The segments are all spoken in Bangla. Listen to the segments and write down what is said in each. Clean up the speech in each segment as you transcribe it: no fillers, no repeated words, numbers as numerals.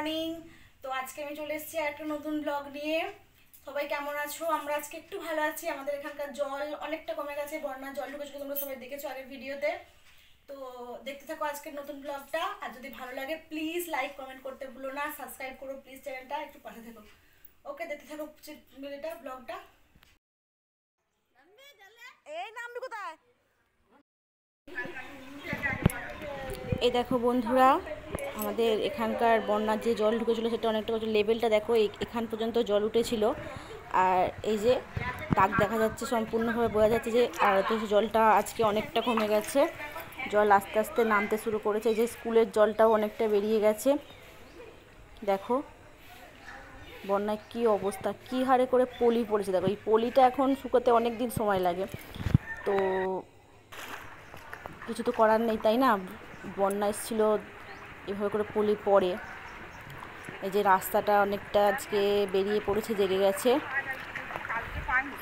মর্নিং। তো আজকে আমি চলে এসেছি একটা নতুন ব্লগ নিয়ে। সবাই কেমন আছো? আমরা আজকে একটু ভালো আছি। আমাদের এখানকার জল অনেকটা কমে গেছে, বন্যার জল ঢুকেছিল, তোমরা সবাই দেখেছো আগের ভিডিওতে। তো দেখতে থাকো আজকের নতুন ব্লগটা। আর যদি ভালো লাগে প্লিজ লাইক কমেন্ট করতে ভুলো না, সাবস্ক্রাইব করো প্লিজ, চ্যানেলটা একটু পাশে থাকো। ওকে, দেখতে থাকো এটা ব্লগটা। এই নামবি কোথায়? এই দেখো বন্ধুরা, আমাদের এখানকার বন্যার যে জল ঢুকেছিল সেটা অনেকটা লেভেলটা দেখো, এখান পর্যন্ত জল উঠেছিল। আর এই যে দাগ দেখা যাচ্ছে, সম্পূর্ণভাবে বোঝা যাচ্ছে যে আর তো জলটা আজকে অনেকটা কমে গেছে। জল আস্তে আস্তে নামতে শুরু করেছে। এই যে স্কুলের জলটাও অনেকটা বেরিয়ে গেছে। দেখো বন্যায় কি অবস্থা, কি হারে করে পলি পড়েছে। দেখো এই পলিটা এখন শুকোতে অনেক দিন সময় লাগে, তো কিছু তো করার নেই, তাই না? বন্যা এসেছিল, এভাবে করে পলি পড়ে। এই যে রাস্তাটা অনেকটা আজকে বেরিয়ে পড়েছে, জেগে গেছে।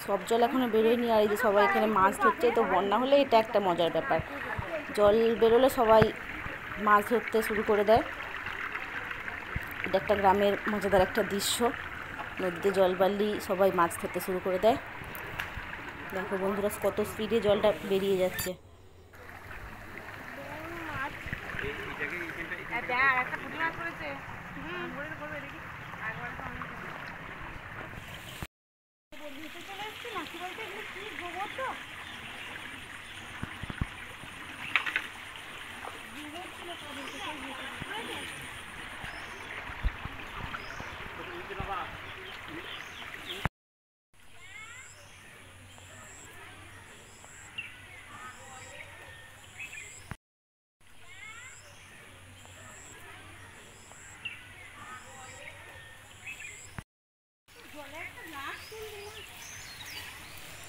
সব জল এখনও বেরোয়নি। আর এই যে সবাই এখানে মাছ ধরছে। তো বন্যা হলে এটা একটা মজার ব্যাপার, জল বেরোলে সবাই মাছ ধরতে শুরু করে দেয়। এটা একটা গ্রামের মজাদার একটা দৃশ্য। নদীতে জল বাড়লেই সবাই মাছ ধরতে শুরু করে দেয়। দেখো বন্ধুরা কত স্পিডে জলটা বেরিয়ে যাচ্ছে।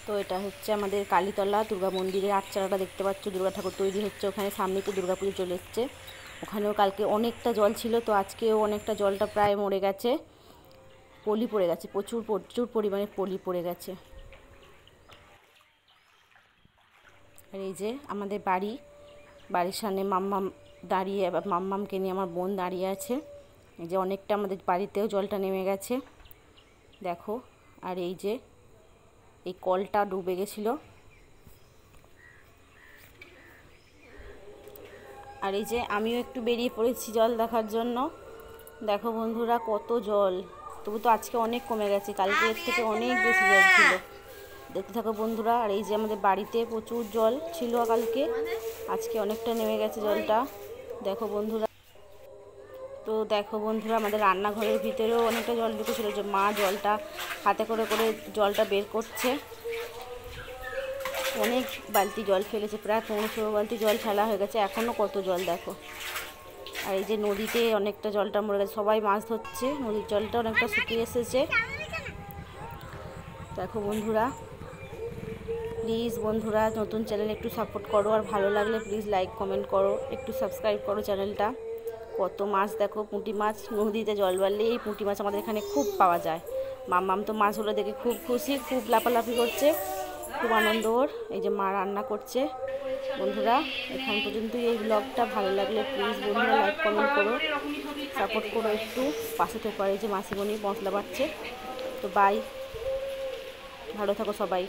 তো এটা হচ্ছে আমাদের কালীতলা দুর্গা মন্দিরের আটচালাটা দেখতে পাচ্ছ, দুর্গা ঠাকুর তৈরি হচ্ছে ওখানে। সামনে তো দুর্গা পুজো চলে এসছে। ওখানেও কালকে অনেকটা জল ছিল, তো আজকেও অনেকটা জলটা প্রায় মরে গেছে। পলি পড়ে গেছে, প্রচুর প্রচুর পরিমাণে পলি পড়ে গেছে। আর এই যে আমাদের বাড়ির সামনে মাম্মাম দাঁড়িয়ে, মাম্মামকে নিয়ে আমার বোন দাঁড়িয়ে আছে। এই যে অনেকটা আমাদের বাড়িতেও জলটা নেমে গেছে দেখো। আর এই যে এই কলটা ডুবে গেছিলো। আর এই যে আমিও একটু বেরিয়ে পড়েছি জল দেখার জন্য। দেখো বন্ধুরা কত জল, তবু তো আজকে অনেক কমে গেছে, কালকে এর থেকে অনেক বেশি জল ছিল। দেখতে থাকো বন্ধুরা। আর এই যে আমাদের বাড়িতে প্রচুর জল ছিল কালকে, আজকে অনেকটা নেমে গেছে জলটা। দেখো বন্ধুরা, তো দেখো বন্ধুরা আমাদের রান্নাঘরের ভিতরেও অনেকটা জল ঢুকেছিল, যে মা জলটা হাতে করে করে জলটা বের করছে। অনেক বালতি জল ফেলেছে, প্রায় 15 বালতি জল ফেলা হয়ে গেছে, এখনও কত জল দেখো। আর এই যে নদীতে অনেকটা জলটা মরে গেছে, সবাই মাছ ধরছে, নদীর জলটা অনেকটা শুকিয়ে এসেছে। দেখো বন্ধুরা, প্লিজ বন্ধুরা নতুন চ্যানেল একটু সাপোর্ট করো, আর ভালো লাগলে প্লিজ লাইক কমেন্ট করো, একটু সাবস্ক্রাইব করো চ্যানেলটা। কত মাছ দেখো, পুঁটি মাছ, নদীতে জল বাড়লে এই পুঁটি মাছ আমাদের এখানে খুব পাওয়া যায়। মাম্মাম তো মাছগুলো দেখে খুব খুশি, খুব লাফালাফি করছে, খুব আনন্দ ওর। এই যে মা রান্না করছে। বন্ধুরা এখান পর্যন্তই এই ব্লগটা, ভালো লাগলে প্লিজ বন্ধুরা লাইক কমেন্ট করো, সাপোর্ট করো, একটু পাশে থেকে। এই যে মাসিমণি মশলা বাড়ছে। তো বাই, ভালো থাকো সবাই।